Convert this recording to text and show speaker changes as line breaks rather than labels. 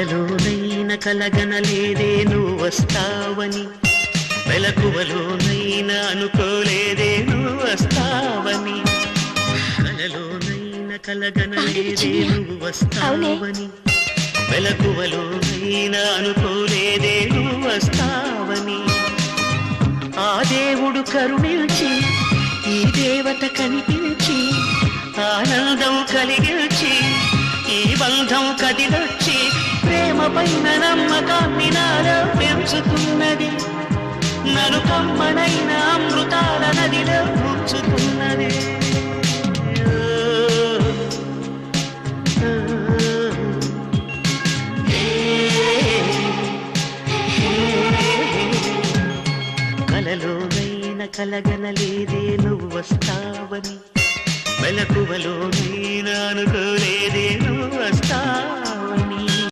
కలలోనైన కలగనలేదే నువ్వు వస్తావని, వెలకువలోనైనా అనుకోలేదే నువ్వు వస్తావని. కలలోనైన కలగనలేదే నువ్వు వస్తావని, వెలకువలోనైనా అనుకోలేదే నువ్వు వస్తావని. ఆ దేవుడు కరుణించి ఈ దేవత కనిపించి ఆనందం కలిగించి ఈ బంధం కదిలొచ్చి ప్రేమ పైన నమ్మకాన్ని నాలో పెంచుతున్నది. నన్ను కమ్మనైన అమృతాల నదిలో ముంచుతున్నది. కలలోనైనా కలగనలేదే నువ్వు వస్తావని, వెలకువలోనైనా అనుకోలేదే నువ్వు వస్తావని.